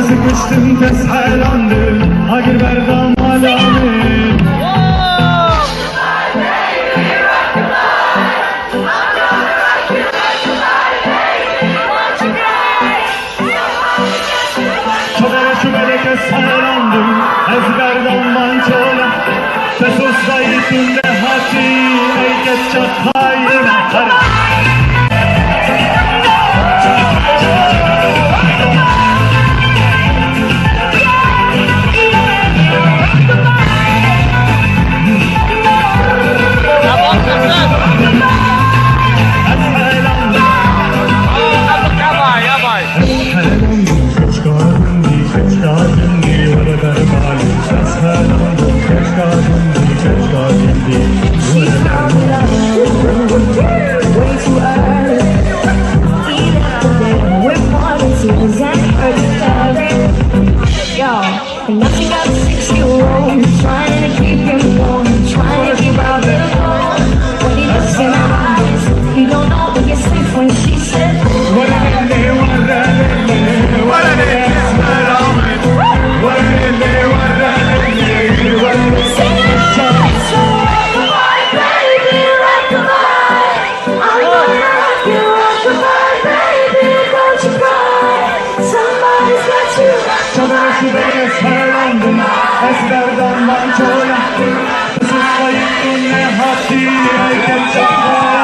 Sıkıştım tez hayrandım, hayır verdam alamet. Şubere tez hayrandım, ez verdam mançola. Besos zayıfın de hati, ey geçecek hayır. Nothing got 6-year-old trying to keep him warm, trying to keep out the cold. When he looks in her eyes, you don't know what you're safe when she said, Şubere sarılandım, ezberden mançola. Susayıp ne hati, ey geçecek hayır.